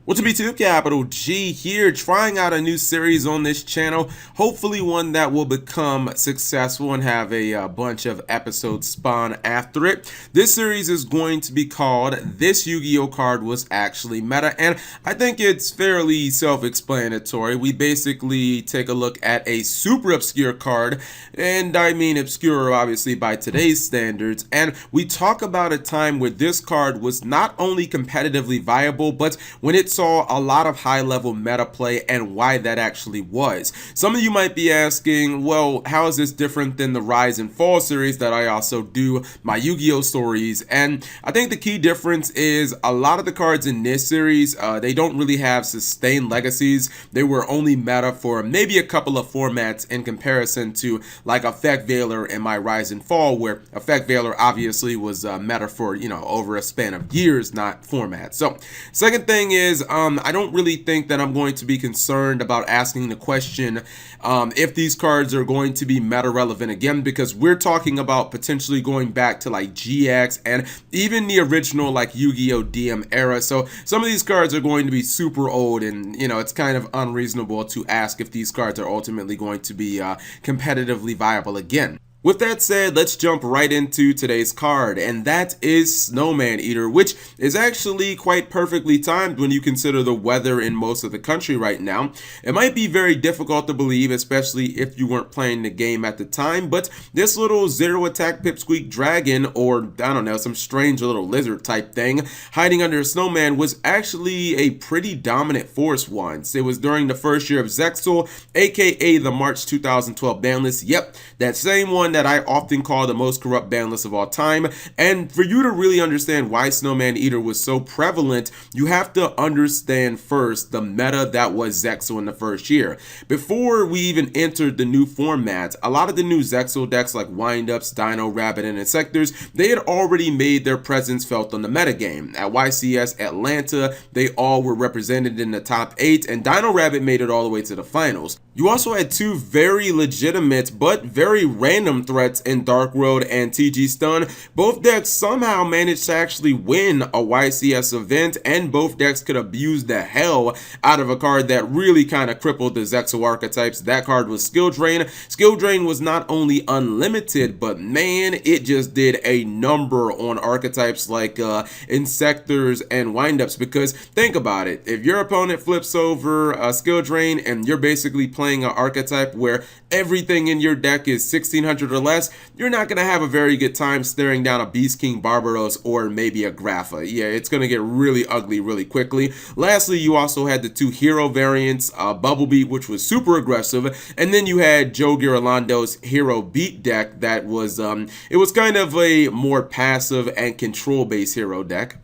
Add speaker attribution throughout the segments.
Speaker 1: What's up YouTube, Capital G here, trying out a new series on this channel, hopefully one that will become successful and have a bunch of episodes spawn after it. This series is going to be called This Yu-Gi-Oh card Was Actually Meta, and I think it's fairly self-explanatory. We basically take a look at a super obscure card, and I mean obscure obviously by today's standards, and we talk about a time where this card was not only competitively viable, but when it saw a lot of high-level meta play and why that actually was. Some of you might be asking, well, how is this different than the Rise and Fall series that I also do my Yu-Gi-Oh stories? And I think the key difference is a lot of the cards in this series, they don't really have sustained legacies. They were only meta for maybe a couple of formats in comparison to like Effect Veiler and my Rise and Fall, where Effect Veiler obviously was meta for, over a span of years, not formats. So second thing is, I don't really think that I'm going to be concerned about asking the question if these cards are going to be meta relevant again, because we're talking about potentially going back to like GX and even the original like Yu-Gi-Oh DM era. So some of these cards are going to be super old, and it's kind of unreasonable to ask if these cards are ultimately going to be competitively viable again. With that said, let's jump right into today's card, and that is Snowman Eater, which is actually quite perfectly timed when you consider the weather in most of the country right now. It might be very difficult to believe, especially if you weren't playing the game at the time, but this little zero attack pipsqueak dragon, or I don't know, some strange little lizard type thing hiding under a snowman, was actually a pretty dominant force once. It was during the first year of Zexal, aka the March 2012 ban list. Yep, that same one that I often call the most corrupt ban list of all time. And for you to really understand why Snowman Eater was so prevalent, you have to understand first the meta that was Zexal in the first year. Before we even entered the new format, a lot of the new Zexal decks like Windups, Dino Rabbit, and Insectors, they had already made their presence felt on the metagame. At YCS Atlanta, they all were represented in the top 8, and Dino Rabbit made it all the way to the finals. You also had two very legitimate but very random threats in Dark Road and TG Stun. Both decks somehow managed to actually win a YCS event, and both decks could abuse the hell out of a card that really kind of crippled the Zexal archetypes. That card was Skill Drain. Skill Drain was not only unlimited, but man, it just did a number on archetypes like Insectors and Windups, because think about it. If your opponent flips over a Skill Drain and you're basically playing an archetype where everything in your deck is 1600 or less, you're not going to have a very good time staring down a Beast King Barbaros or maybe a Grapha. Yeah, it's going to get really ugly really quickly. Lastly, you also had the two hero variants, Bubble Beat, which was super aggressive, and then you had Joe Girolando's Hero Beat deck that was, it was kind of a more passive and control-based hero deck.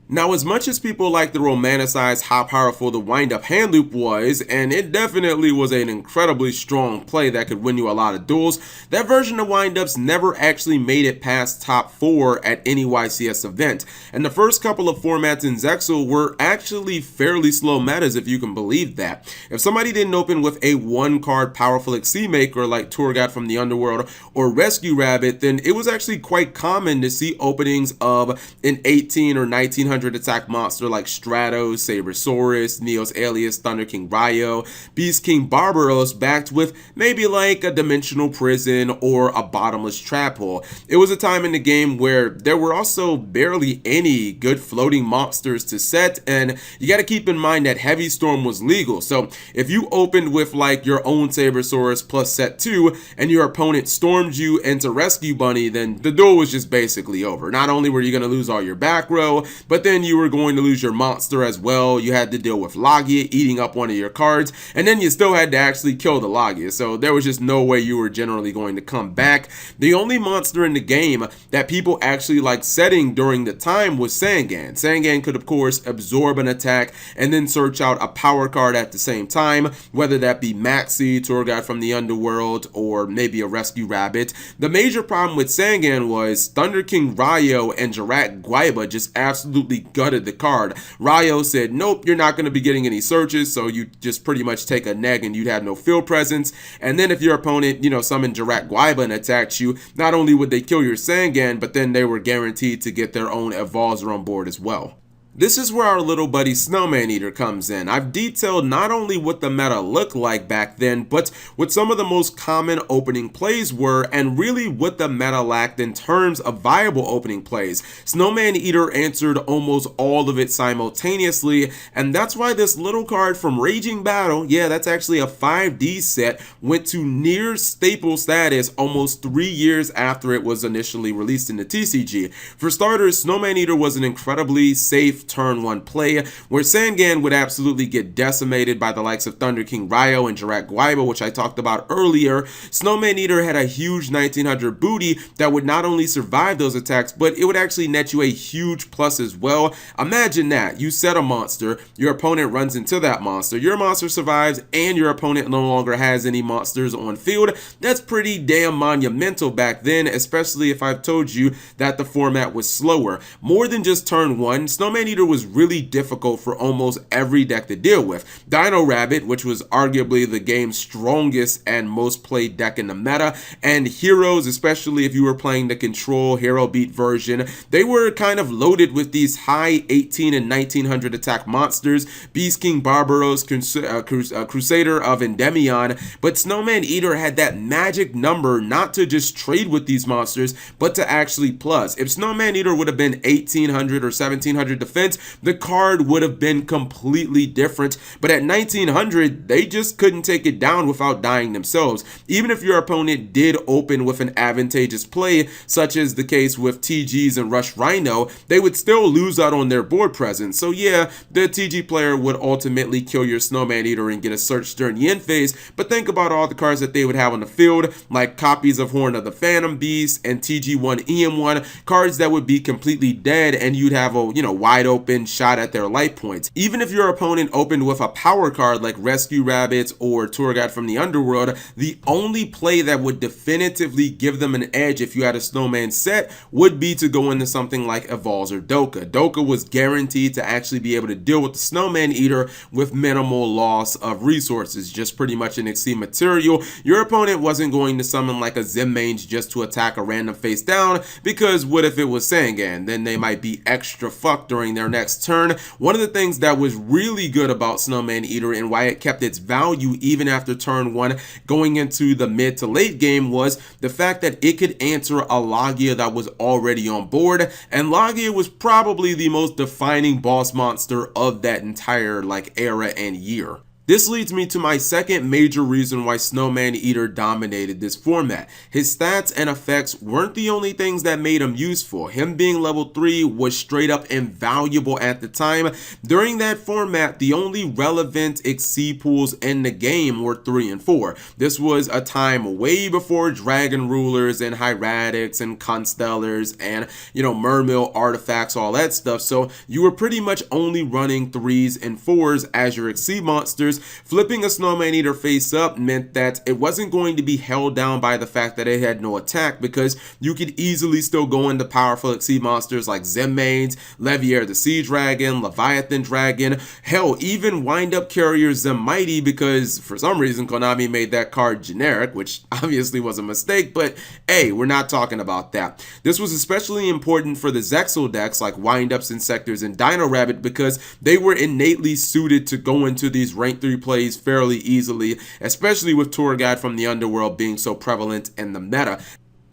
Speaker 1: Now, as much as people like to romanticize how powerful the wind-up hand loop was, and it definitely was an incredibly strong play that could win you a lot of duels, that version of wind-ups never actually made it past top 4 at any YCS event. And the first couple of formats in Zexal were actually fairly slow metas, if you can believe that. If somebody didn't open with a one-card powerful Exceed Maker like Tour Guide from the Underworld or Rescue Rabbit, then it was actually quite common to see openings of an 18 or 1900 attack monster like Stratos, Sabersaurus, Neos Alias, Thunder King Ryo, Beast King Barbaros, backed with maybe like a Dimensional Prison or a Bottomless Trap Hole. It was a time in the game where there were also barely any good floating monsters to set, and you got to keep in mind that Heavy Storm was legal. So if you opened with like your own Sabersaurus plus set 2 and your opponent stormed you into Rescue Bunny, then the duel was just basically over. Not only were you going to lose all your back row, but then you were going to lose your monster as well. You had to deal with Logia eating up one of your cards, and then you still had to actually kill the Logia, so there was just no way you were generally going to come back. The only monster in the game that people actually liked setting during the time was Sangan. Sangan could of course absorb an attack and then search out a power card at the same time, whether that be Maxi, Tour Guide from the Underworld, or maybe a Rescue Rabbit. The major problem with Sangan was Thunder King Ryo and Jirak Guaiba just absolutely gutted the card. Ryo said, nope, you're not going to be getting any searches, so you just pretty much take a neg and you'd have no field presence. And then if your opponent, summoned Jirak Guaiba and attacked you, not only would they kill your Sangan, but then they were guaranteed to get their own Evolzer on board as well. This is where our little buddy Snowman Eater comes in. I've detailed not only what the meta looked like back then, but what some of the most common opening plays were, and really what the meta lacked in terms of viable opening plays. Snowman Eater answered almost all of it simultaneously, and that's why this little card from Raging Battle, yeah, that's actually a 5D set, went to near staple status almost 3 years after it was initially released in the TCG. For starters, Snowman Eater was an incredibly safe turn 1 play, where Sangan would absolutely get decimated by the likes of Thunder King Ryo and Jirak Guaiba, which I talked about earlier. Snowman Eater had a huge 1900 booty that would not only survive those attacks, but it would actually net you a huge plus as well. Imagine that. You set a monster, your opponent runs into that monster, your monster survives, and your opponent no longer has any monsters on field. That's pretty damn monumental back then, especially if I've told you that the format was slower. More than just turn 1, Snowman Eater was really difficult for almost every deck to deal with. Dino Rabbit, which was arguably the game's strongest and most played deck in the meta, and Heroes, especially if you were playing the Control Hero Beat version, they were kind of loaded with these high 18 and 1900 attack monsters, Beast King Barbaros, Crusader of Endymion, but Snowman Eater had that magic number not to just trade with these monsters, but to actually plus. If Snowman Eater would have been 1800 or 1700 defense, the card would have been completely different, but at 1900 they just couldn't take it down without dying themselves. Even if your opponent did open with an advantageous play, such as the case with TGs and Rush Rhino, they would still lose out on their board presence. So yeah, the TG player would ultimately kill your Snowman Eater and get a search during the end phase, but think about all the cards that they would have on the field, like copies of Horn of the Phantom Beast and TG1 EM1, cards that would be completely dead, and you'd have a wide open shot at their life points. Even if your opponent opened with a power card like Rescue Rabbits or Tour Guide from the Underworld, the only play that would definitively give them an edge if you had a Snowman set would be to go into something like Evolves or Doka. Doka was guaranteed to actually be able to deal with the Snowman Eater with minimal loss of resources, just pretty much an Exceed material. Your opponent wasn't going to summon like a Zenmainge just to attack a random face down, because what if it was Sangan? Then they might be extra fucked during their next turn. One of the things that was really good about Snowman Eater and why it kept its value even after turn 1 going into the mid to late game was the fact that it could answer a Logia that was already on board, and Logia was probably the most defining boss monster of that entire era and year. This leads me to my second major reason why Snowman Eater dominated this format. His stats and effects weren't the only things that made him useful. Him being level 3 was straight up invaluable at the time. During that format, the only relevant Exceed pools in the game were 3 and 4. This was a time way before Dragon Rulers and Hieratics and Constellars and, Mermill artifacts, all that stuff. So you were pretty much only running 3s and 4s as your Exceed monsters. Flipping a Snowman Eater face up meant that it wasn't going to be held down by the fact that it had no attack, because you could easily still go into powerful Exceed monsters like Zenmainge, Leviair the Sea Dragon, Leviathan Dragon, hell, even Wind Up Carrier Zemmighty, because for some reason Konami made that card generic, which obviously was a mistake, but hey, we're not talking about that. This was especially important for the Zexal decks like Wind Ups, Insectors, and Dino Rabbit, because they were innately suited to go into these ranked 3 plays fairly easily, especially with Tour Guide from the Underworld being so prevalent in the meta.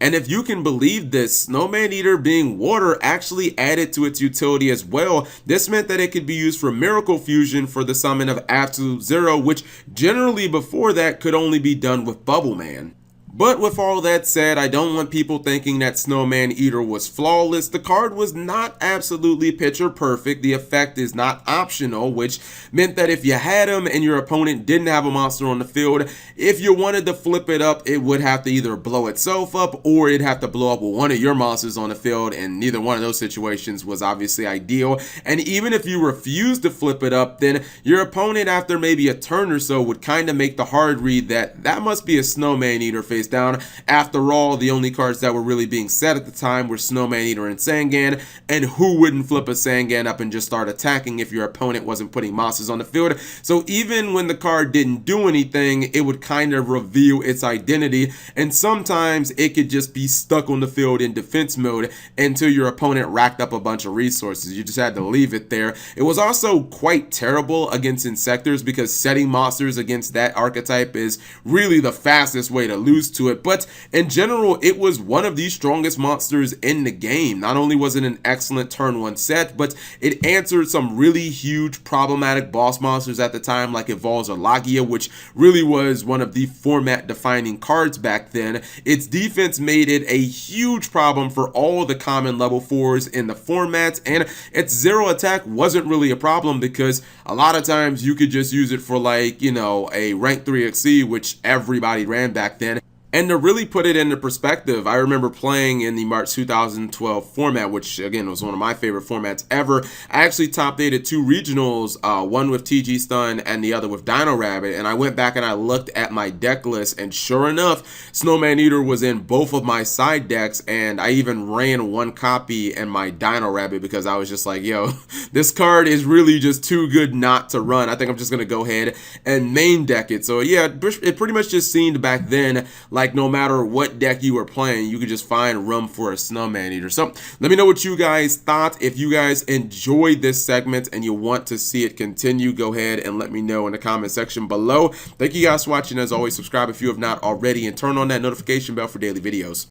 Speaker 1: And if you can believe this, Snowman Eater being water actually added to its utility as well. This meant that it could be used for Miracle Fusion for the summon of Absolute Zero, which generally before that could only be done with Bubble Man. But with all that said, I don't want people thinking that Snowman Eater was flawless. The card was not absolutely picture perfect. The effect is not optional, which meant that if you had him and your opponent didn't have a monster on the field, if you wanted to flip it up, it would have to either blow itself up or it'd have to blow up with one of your monsters on the field, and neither one of those situations was obviously ideal. And even if you refused to flip it up, then your opponent after maybe a turn or so would kind of make the hard read that must be a Snowman Eater face face down. After all, the only cards that were really being said at the time were Snowman Eater and Sangan, and who wouldn't flip a Sangan up and just start attacking if your opponent wasn't putting monsters on the field? So even when the card didn't do anything, it would kind of reveal its identity, and sometimes it could just be stuck on the field in defense mode until your opponent racked up a bunch of resources. You just had to leave it there. It was also quite terrible against Insectors because setting monsters against that archetype is really the fastest way to lose to it, but in general, it was one of the strongest monsters in the game. Not only was it an excellent turn 1 set, but it answered some really huge problematic boss monsters at the time, like Evolves or Lagia, which really was one of the format defining cards back then. Its defense made it a huge problem for all the common level 4s in the formats, and its zero attack wasn't really a problem because a lot of times you could just use it for, like, you know, a rank 3 XC, which everybody ran back then. And to really put it into perspective, I remember playing in the March 2012 format, which again was one of my favorite formats ever. I actually top 8'd 2 regionals, one with TG Stun and the other with Dino Rabbit, and I went back and I looked at my deck list, and sure enough, Snowman Eater was in both of my side decks, and I even ran one copy in my Dino Rabbit because I was just like, yo, this card is really just too good not to run. I think I'm just going to go ahead and main deck it. So yeah, it pretty much just seemed back then like no matter what deck you were playing, you could just find room for a Snowman Eater. So let me know what you guys thought. If you guys enjoyed this segment and you want to see it continue, go ahead and let me know in the comment section below. Thank you guys for watching. As always, subscribe if you have not already, and turn on that notification bell for daily videos.